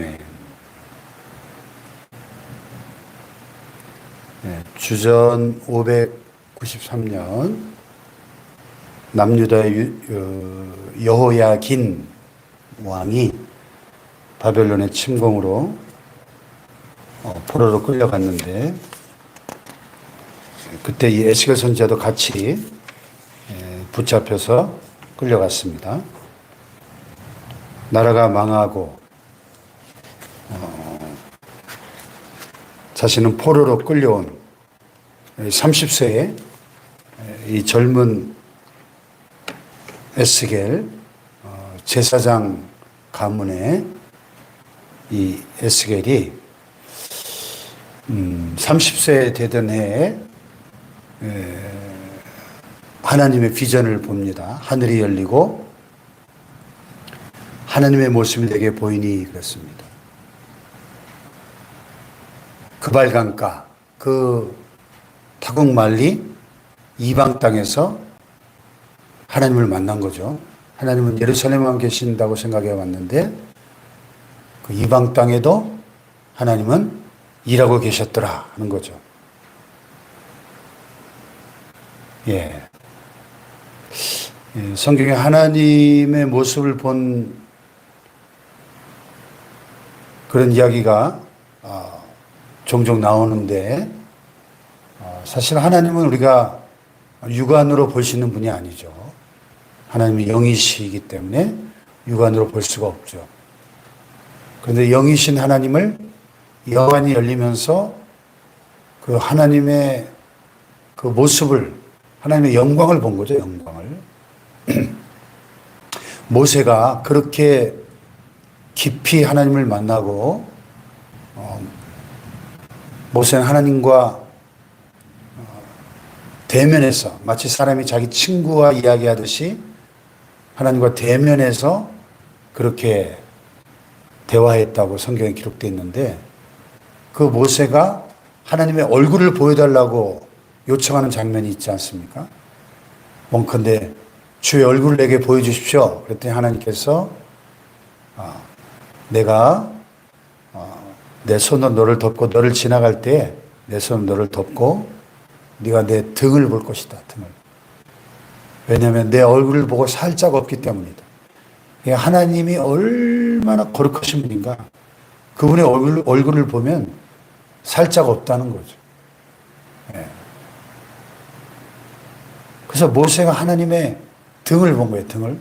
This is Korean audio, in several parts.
아멘. 네, 주전 593년 남유다의 여호야긴 왕이 바벨론의 침공으로 포로로 끌려갔는데, 그때 이 에스겔 선지자도 같이 붙잡혀서 끌려갔습니다. 나라가 망하고 자신은 포로로 끌려온 30세의 이 젊은 에스겔 제사장 가문의 이 에스겔이 30세 되던 해에 하나님의 비전을 봅니다. 하늘이 열리고 하나님의 모습이 내게 보이니 그랬습니다. 그 발강가, 그 타국만리 이방 땅에서 하나님을 만난 거죠. 하나님은 예루살렘만 계신다고 생각해 왔는데 그 이방 땅에도 하나님은 일하고 계셨더라 하는 거죠. 성경에 하나님의 모습을 본 그런 이야기가 종종 나오는데, 사실 하나님은 우리가 육안으로 볼 수 있는 분이 아니죠. 하나님은 영이시기 때문에 육안으로 볼 수가 없죠. 그런데 영이신 하나님을 여관이 열리면서 그 하나님의 그 모습을, 하나님의 영광을 본 거죠. 영광을. 모세가 그렇게 깊이 하나님을 만나고 모세는 하나님과 대면해서 마치 사람이 자기 친구와 이야기하듯이 하나님과 대면해서 그렇게 대화했다고 성경에 기록되어 있는데, 그 모세가 하나님의 얼굴을 보여달라고 요청하는 장면이 있지 않습니까? 원컨대 주의 얼굴을 내게 보여주십시오. 그랬더니 하나님께서 내가 내 손으로 너를 덮고 너를 지나갈 때 내 손으로 너를 덮고 네가 내 등을 볼 것이다. 등을. 왜냐하면 내 얼굴을 보고 살짝 없기 때문이다. 하나님이 얼마나 거룩하신 분인가. 그분의 얼굴을 보면 살짝 없다는 거죠. 그래서 모세가 하나님의 등을 본 거예요. 등을.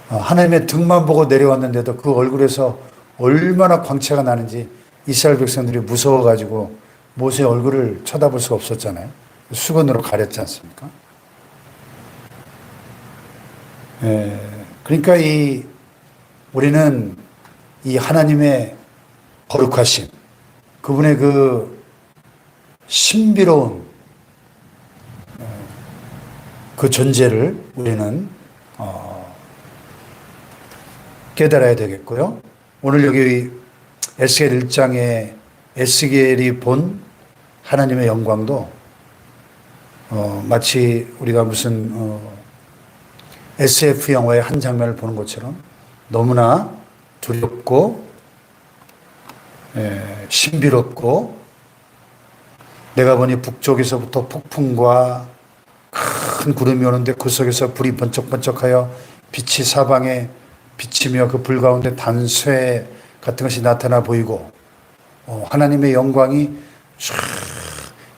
하나님의 등만 보고 내려왔는데도 그 얼굴에서 얼마나 광채가 나는지 이스라엘 백성들이 무서워가지고 모세의 얼굴을 쳐다볼 수가 없었잖아요. 수건으로 가렸지 않습니까? 그러니까 우리는 이 하나님의 거룩하심, 그분의 그 신비로운 그 존재를 우리는 깨달아야 되겠고요. 오늘 여기 에스겔 1장에 에스겔이 본 하나님의 영광도 마치 우리가 무슨 SF 영화의 한 장면을 보는 것처럼 너무나 두렵고 신비롭고, 내가 보니 북쪽에서부터 폭풍과 큰 구름이 오는데 그 속에서 불이 번쩍번쩍하여 빛이 사방에 비치며 그 불 가운데 단쇠 같은 것이 나타나 보이고, 하나님의 영광이 쫙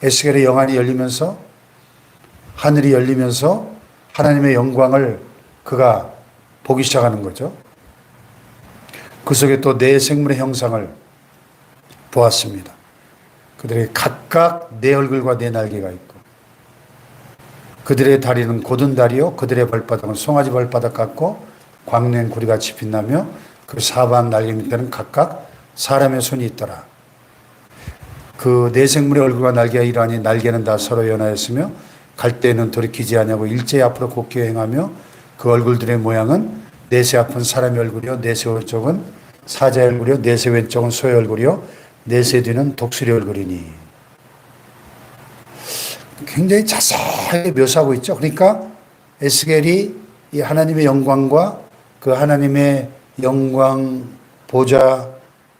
에스겔의 영안이 열리면서 하늘이 열리면서 하나님의 영광을 그가 보기 시작하는 거죠. 그 속에 또 네 생물의 형상을 보았습니다. 그들에게 각각 네 얼굴과 네 날개가 있고, 그들의 다리는 곧은 다리요 그들의 발바닥은 송아지 발바닥 같고 광낸 구리같이 빛나며 그 사방 날개 밑에는 각각 사람의 손이 있더라. 그 네 생물의 얼굴과 날개가 이러하니 날개는 다 서로 연하였으며 갈 때는 돌이키지 아니하고 일제히 앞으로 곧게 행하며 그 얼굴들의 모양은 넷의 앞은 사람의 얼굴이요 넷의 오른쪽은 사자의 얼굴이요 넷의 왼쪽은 소의 얼굴이요 넷의 뒤는 독수리 얼굴이니. 굉장히 자세하게 묘사하고 있죠. 그러니까 에스겔이 이 하나님의 영광과 그 하나님의 영광 보좌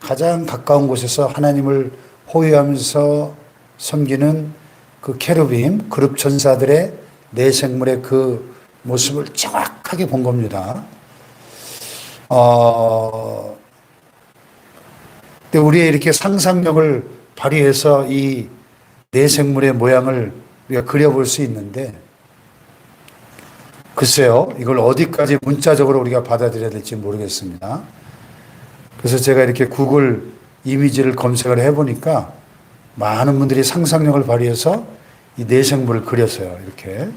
가장 가까운 곳에서 하나님을 호위하면서 섬기는 그 케루빔, 그룹 천사들의 내생물의 그 모습을 정확하게 본 겁니다. 근데 우리의 이렇게 상상력을 발휘해서 이 내생물의 모양을 우리가 그려볼 수 있는데, 글쎄요, 이걸 어디까지 문자적으로 우리가 받아들여야 될지 모르겠습니다. 그래서 제가 이렇게 구글 이미지를 검색을 해보니까 많은 분들이 상상력을 발휘해서 이 내생물을 그렸어요. 이렇게.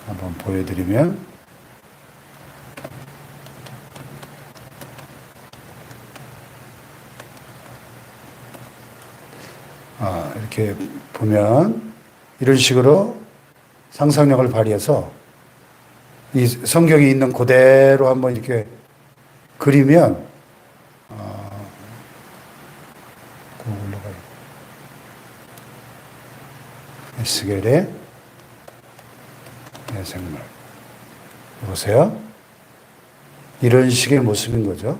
한번 보여드리면, 이렇게 보면 이런 식으로 상상력을 발휘해서 이 성경에 있는 그대로 한번 이렇게 그리면 올라가요. 에스겔의 내생물 보세요. 이런 식의 모습인 거죠.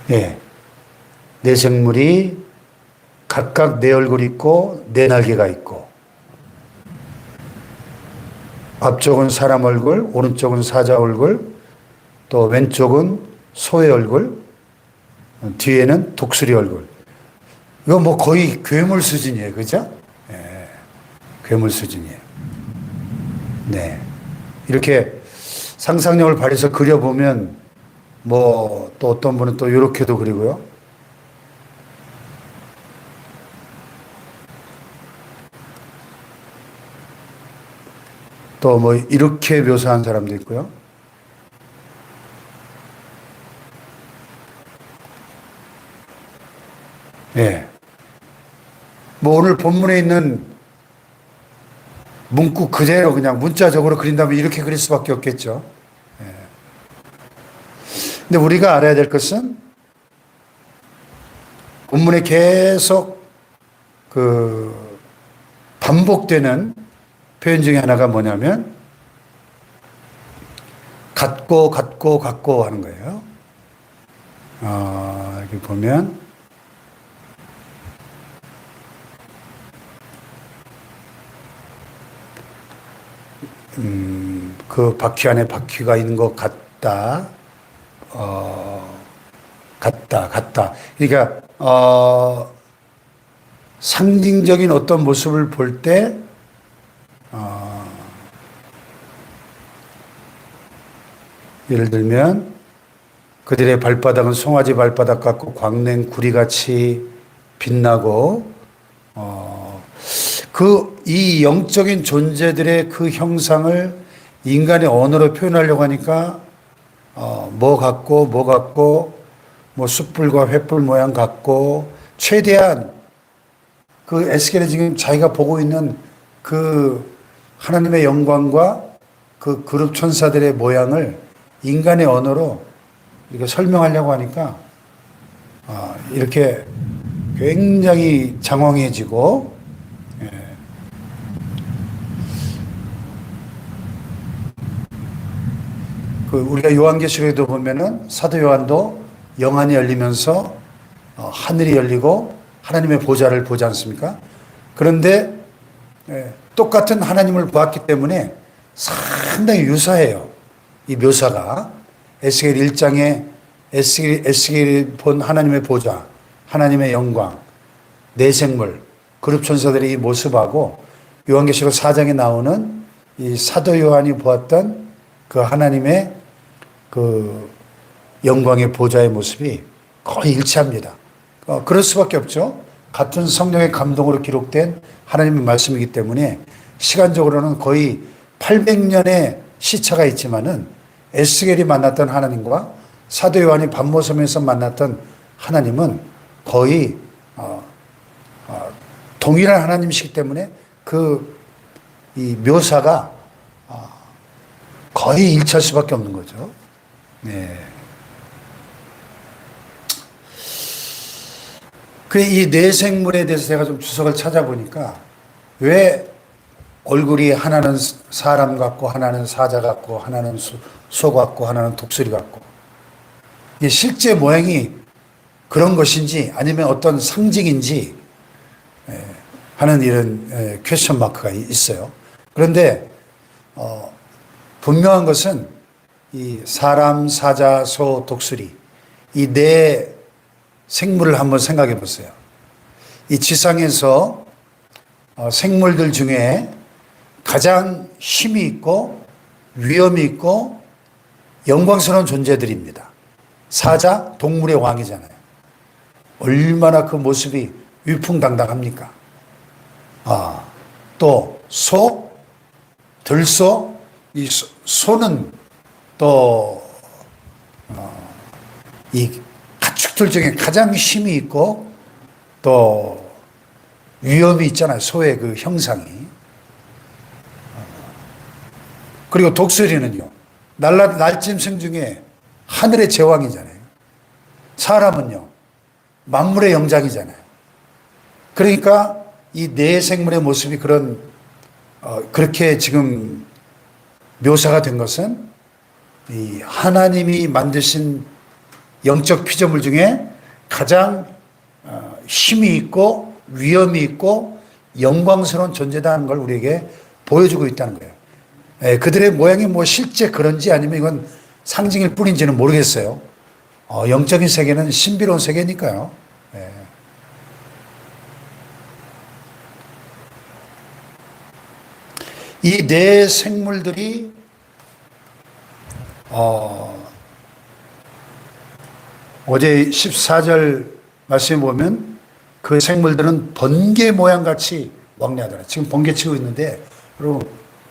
예, 내생물이 각각 네 얼굴이 있고 네 날개가 있고, 앞쪽은 사람 얼굴, 오른쪽은 사자 얼굴, 또 왼쪽은 소의 얼굴, 뒤에는 독수리 얼굴. 이거 뭐 거의 괴물 수준이에요. 그죠? 예, 괴물 수준이에요. 네. 이렇게 상상력을 발휘해서 그려보면 뭐 또 어떤 분은 또 이렇게도 그리고요. 또 뭐 이렇게 묘사한 사람도 있고요. 예. 뭐 오늘 본문에 있는 문구 그대로 그냥 문자적으로 그린다면 이렇게 그릴 수밖에 없겠죠. 예. 근데 우리가 알아야 될 것은 본문에 계속 그 반복되는 표현 중에 하나가 뭐냐면 같고 하는 거예요. 여기 보면 그 바퀴 안에 바퀴가 있는 것 같다. 같다. 그러니까 상징적인 어떤 모습을 볼 때 예를 들면 그들의 발바닥은 송아지 발바닥 같고 광낸 구리같이 빛나고 이 영적인 존재들의 그 형상을 인간의 언어로 표현하려고 하니까 뭐 같고 뭐 숯불과 횃불 모양 같고, 최대한 그 에스겔이 지금 자기가 보고 있는 그 하나님의 영광과 그 그룹 천사들의 모양을 인간의 언어로 이렇게 설명하려고 하니까 이렇게 굉장히 장황해지고, 그 우리가 요한계시록에도 보면은 사도 요한도 영안이 열리면서 하늘이 열리고 하나님의 보좌를 보지 않습니까? 그런데 똑같은 하나님을 보았기 때문에 상당히 유사해요. 이 묘사가 에스겔 1장에 에스겔이 본 하나님의 보좌, 하나님의 영광, 내생물, 그룹 천사들의 이 모습하고 요한계시록 4장에 나오는 이 사도 요한이 보았던 그 하나님의 그 영광의 보좌의 모습이 거의 일치합니다. 그럴 수밖에 없죠. 같은 성령의 감동으로 기록된 하나님의 말씀이기 때문에 시간적으로는 거의 800년의 시차가 있지만은 에스겔이 만났던 하나님과 사도 요한이 반모섬에서 만났던 하나님은 거의 동일한 하나님이시기 때문에 이 묘사가 거의 일치할 수밖에 없는 거죠. 네. 이 내생물에 대해서 제가 좀 주석을 찾아보니까 왜 얼굴이 하나는 사람 같고 하나는 사자 같고 하나는 소 같고 하나는 독수리 같고, 이게 실제 모양이 그런 것인지 아니면 어떤 상징인지 하는 이런 퀘스천 마크가 있어요. 그런데 분명한 것은 이 사람, 사자, 소, 독수리, 이 네 생물을 한번 생각해 보세요. 이 지상에서 생물들 중에 가장 힘이 있고 위험이 있고 영광스러운 존재들입니다. 사자, 동물의 왕이잖아요. 얼마나 그 모습이 위풍당당합니까? 또 소, 들소, 이 소는 또 이 가축들 중에 가장 힘이 있고 또 위험이 있잖아요. 소의 그 형상이. 그리고 독수리는요, 날짐승 중에 하늘의 제왕이잖아요. 사람은요, 만물의 영장이잖아요. 그러니까 이 네 생물의 모습이 그렇게 지금 묘사가 된 것은 이 하나님이 만드신 영적 피조물 중에 가장 힘이 있고 위험이 있고 영광스러운 존재다는 걸 우리에게 보여주고 있다는 거예요. 그들의 모양이 뭐 실제 그런지 아니면 이건 상징일 뿐인지는 모르겠어요. 영적인 세계는 신비로운 세계니까요. 이 네 생물들이 어제 14절 말씀에 보면 그 생물들은 번개 모양같이 왕래하더라. 지금 번개 치고 있는데 여러분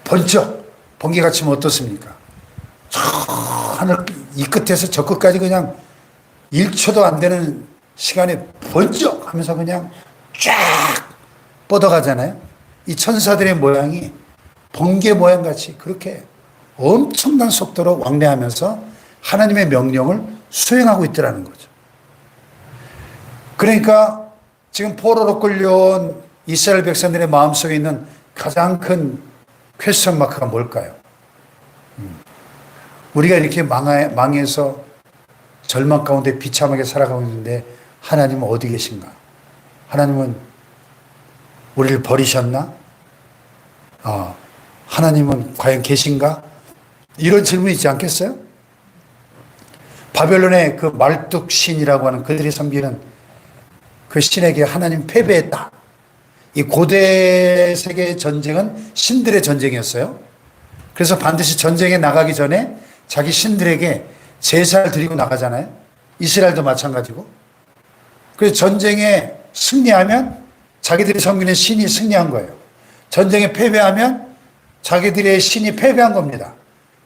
번쩍 번개가 치면 어떻습니까? 저 하늘 이 끝에서 저 끝까지 그냥 1초도 안 되는 시간에 번쩍 하면서 그냥 쫙 뻗어가잖아요. 이 천사들의 모양이 번개 모양같이 그렇게 엄청난 속도로 왕래하면서 하나님의 명령을 수행하고 있더라는 거죠. 그러니까 지금 포로로 끌려온 이스라엘 백성들의 마음속에 있는 가장 큰 퀘스천 마크가 뭘까요? 우리가 이렇게 망해서 절망 가운데 비참하게 살아가고 있는데 하나님은 어디 계신가? 하나님은 우리를 버리셨나? 하나님은 과연 계신가? 이런 질문이 있지 않겠어요? 바벨론의 그 말뚝신이라고 하는 그들이 섬기는 그 신에게 하나님 패배했다. 이 고대 세계의 전쟁은 신들의 전쟁이었어요. 그래서 반드시 전쟁에 나가기 전에 자기 신들에게 제사를 드리고 나가잖아요. 이스라엘도 마찬가지고. 그래서 전쟁에 승리하면 자기들이 섬기는 신이 승리한 거예요. 전쟁에 패배하면 자기들의 신이 패배한 겁니다.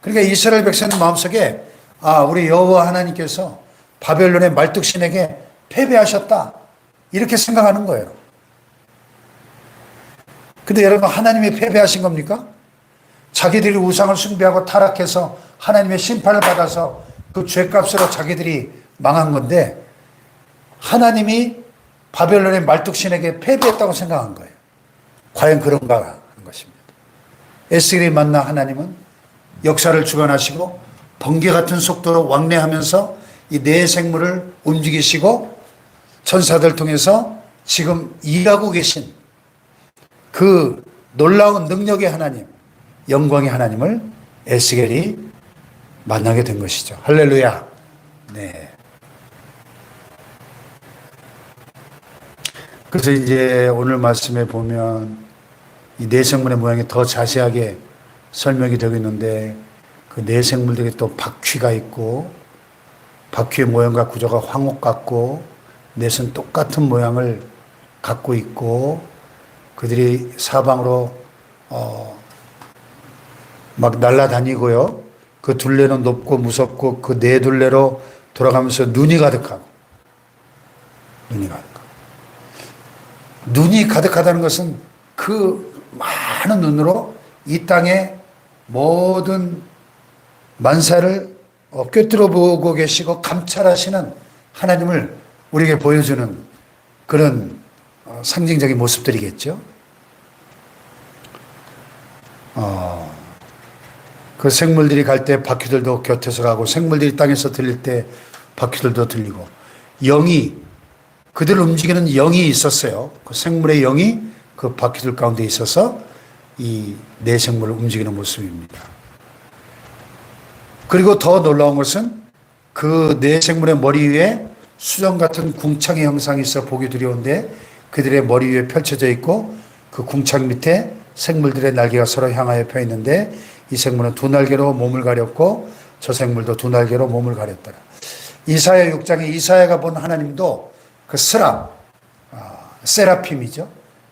그러니까 이스라엘 백성의 마음속에 우리 여호와 하나님께서 바벨론의 말뚝신에게 패배하셨다. 이렇게 생각하는 거예요. 근데 여러분 하나님이 패배하신 겁니까? 자기들이 우상을 숭배하고 타락해서 하나님의 심판을 받아서 그 죄값으로 자기들이 망한 건데 하나님이 바벨론의 말뚝신에게 패배했다고 생각한 거예요. 과연 그런가 하는 것입니다. 에스겔이 만나 하나님은 역사를 주관하시고 번개 같은 속도로 왕래하면서 이 네 생물을 움직이시고 천사들 통해서 지금 일하고 계신 그 놀라운 능력의 하나님, 영광의 하나님을 에스겔이 만나게 된 것이죠. 할렐루야. 네. 그래서 이제 오늘 말씀에 보면 이 네 생물의 모양이 더 자세하게 설명이 되고 있는데 그 네 생물들이 또 바퀴가 있고 바퀴의 모양과 구조가 황옥 같고 넷은 똑같은 모양을 갖고 있고 그들이 사방으로 막 날아다니고요. 그 둘레는 높고 무섭고 그 네 둘레로 돌아가면서 눈이 가득하고 눈이 가득하다는 것은 그 많은 눈으로 이 땅의 모든 만사를 꿰뚫어 보고 계시고 감찰하시는 하나님을 우리에게 보여주는 그런 상징적인 모습들이겠죠. 그 생물들이 갈 때 바퀴들도 곁에서 가고 생물들이 땅에서 들릴 때 바퀴들도 들리고 영이 그들을 움직이는 영이 있었어요. 그 생물의 영이 그 바퀴들 가운데 있어서 이 네 생물을 움직이는 모습입니다. 그리고 더 놀라운 것은 그 네 생물의 머리 위에 수정 같은 궁창의 형상이 있어 보기 두려운데 그들의 머리 위에 펼쳐져 있고 그 궁창 밑에 생물들의 날개가 서로 향하여 펴 있는데 이 생물은 두 날개로 몸을 가렸고 저 생물도 두 날개로 몸을 가렸더라. 이사야 6장에 이사야가 본 하나님도 그 세라핌이죠.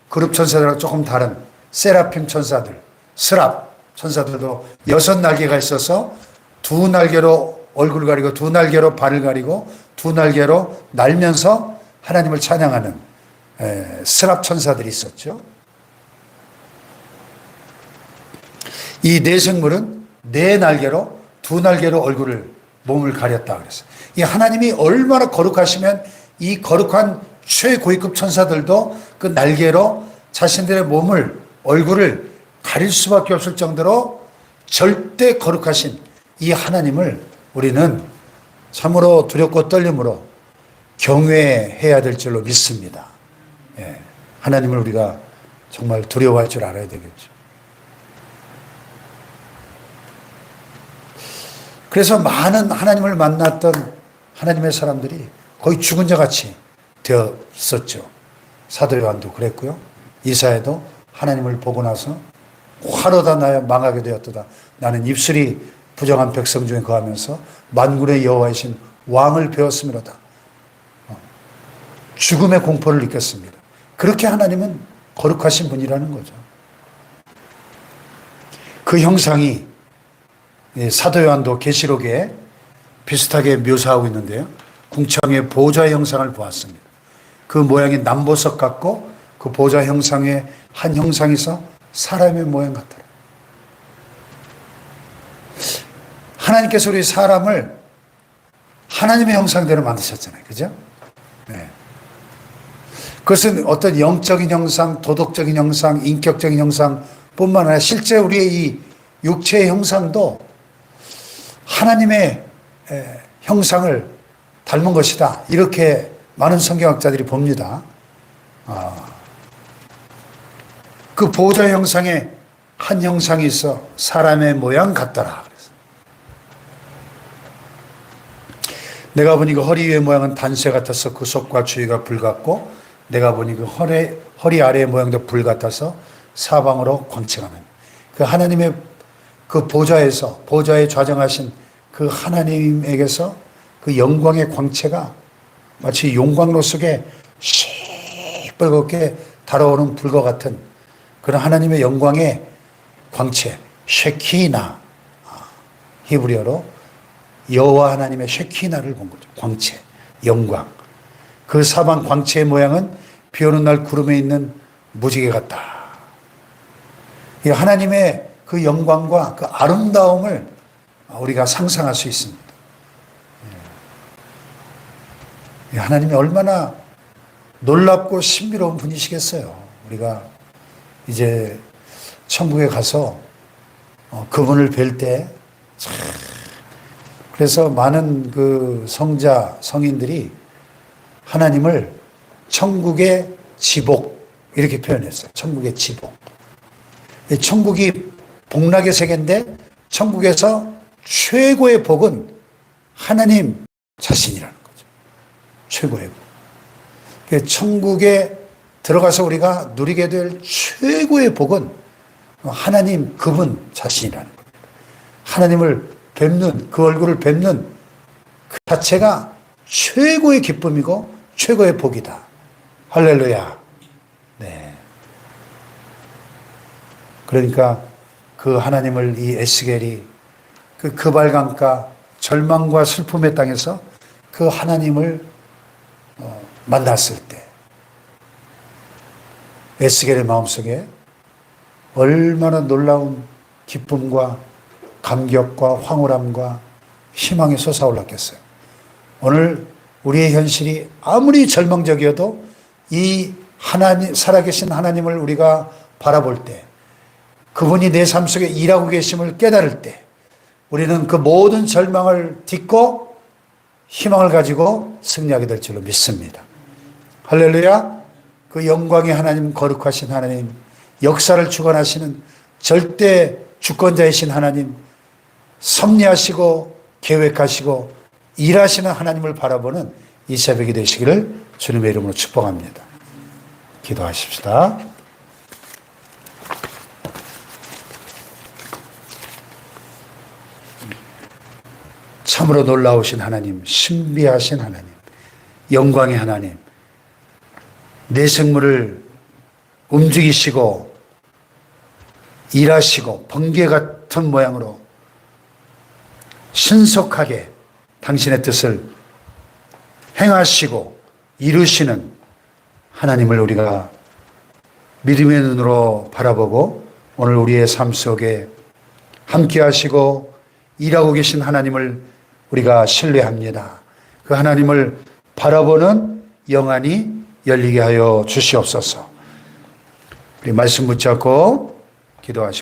그룹 천사들하고 조금 다른 세라핌 천사들, 스랍 천사들도 6날개가 있어서 두 날개로 얼굴을 가리고 두 날개로 발을 가리고 두 날개로 날면서 하나님을 찬양하는 스랍 천사들이 있었죠. 이 네 생물은 네 날개로 두 날개로 얼굴을 몸을 가렸다 그랬어요. 이 하나님이 얼마나 거룩하시면 이 거룩한 최고위급 천사들도 그 날개로 자신들의 몸을 얼굴을 가릴 수밖에 없을 정도로 절대 거룩하신 이 하나님을 우리는 참으로 두렵고 떨림으로 경외해야 될 줄로 믿습니다. 하나님을 우리가 정말 두려워할 줄 알아야 되겠죠. 그래서 많은 하나님을 만났던 하나님의 사람들이 거의 죽은 자 같이 되었었죠. 사도 요한도 그랬고요. 이사야도 하나님을 보고 나서 화로다 나야 망하게 되었도다. 나는 입술이 부정한 백성 중에 거하면서 만군의 여호와이신 왕을 배웠음이로다. 죽음의 공포를 느꼈습니다. 그렇게 하나님은 거룩하신 분이라는 거죠. 그 형상이 사도 요한도 계시록에 비슷하게 묘사하고 있는데요. 궁창의 보좌 형상을 보았습니다. 그 모양이 남보석 같고 그 보좌 형상의 한 형상에서 사람의 모양 같더라. 하나님께서 우리 사람을 하나님의 형상대로 만드셨잖아요. 그죠? 네. 그것은 어떤 영적인 형상, 도덕적인 형상, 인격적인 형상 뿐만 아니라 실제 우리의 이 육체의 형상도 하나님의 형상을 닮은 것이다. 이렇게 많은 성경학자들이 봅니다. 그 보좌 형상에 한 형상이 있어 사람의 모양 같더라. 내가 보니 그 허리 위의 모양은 단쇠 같아서 그 속과 주위가 불 같고 내가 보니 그 허리 아래의 모양도 불 같아서 사방으로 광채가는 그 하나님의 그 보좌에서 보좌에 좌정하신 그 하나님에게서 그 영광의 광채가 마치 용광로 속에 시뻘겋게 달아오른 불과 같은 그런 하나님의 영광의 광채, 쉐키나, 히브리어로 여호와 하나님의 쉐키나를 본 거죠. 광채, 영광. 그 사방 광채의 모양은 비 오는 날 구름에 있는 무지개 같다. 이 하나님의 그 영광과 그 아름다움을 우리가 상상할 수 있습니다. 하나님이 얼마나 놀랍고 신비로운 분이시겠어요. 우리가 이제 천국에 가서 그분을 뵐 때, 그래서 많은 그 성자, 성인들이 하나님을 천국의 지복, 이렇게 표현했어요. 천국의 지복. 천국이 복락의 세계인데, 천국에서 최고의 복은 하나님 자신이라는 거죠. 최고의 복. 천국에 들어가서 우리가 누리게 될 최고의 복은 하나님 그분 자신이라는 겁니다. 하나님을 뵙는, 그 얼굴을 뵙는 그 자체가 최고의 기쁨이고 최고의 복이다. 할렐루야. 네. 그러니까 그 하나님을 이 에스겔이 그 급발강가 절망과 슬픔의 땅에서 그 하나님을 만났을 때 에스겔의 마음속에 얼마나 놀라운 기쁨과 감격과 황홀함과 희망이 솟아올랐겠어요. 오늘 우리의 현실이 아무리 절망적이어도 이 하나님, 살아계신 하나님을 우리가 바라볼 때 그분이 내 삶 속에 일하고 계심을 깨달을 때 우리는 그 모든 절망을 딛고 희망을 가지고 승리하게 될 줄로 믿습니다. 할렐루야. 그 영광의 하나님, 거룩하신 하나님, 역사를 주관하시는 절대 주권자이신 하나님, 섭리하시고 계획하시고 일하시는 하나님을 바라보는 이 새벽이 되시기를 주님의 이름으로 축복합니다. 기도하십시다. 참으로 놀라우신 하나님, 신비하신 하나님, 영광의 하나님, 내 생물을 움직이시고 일하시고 번개 같은 모양으로 신속하게 당신의 뜻을 행하시고 이루시는 하나님을 우리가 믿음의 눈으로 바라보고 오늘 우리의 삶 속에 함께 하시고 일하고 계신 하나님을 우리가 신뢰합니다. 그 하나님을 바라보는 영안이 열리게 하여 주시옵소서. 우리 말씀 붙잡고 기도하시고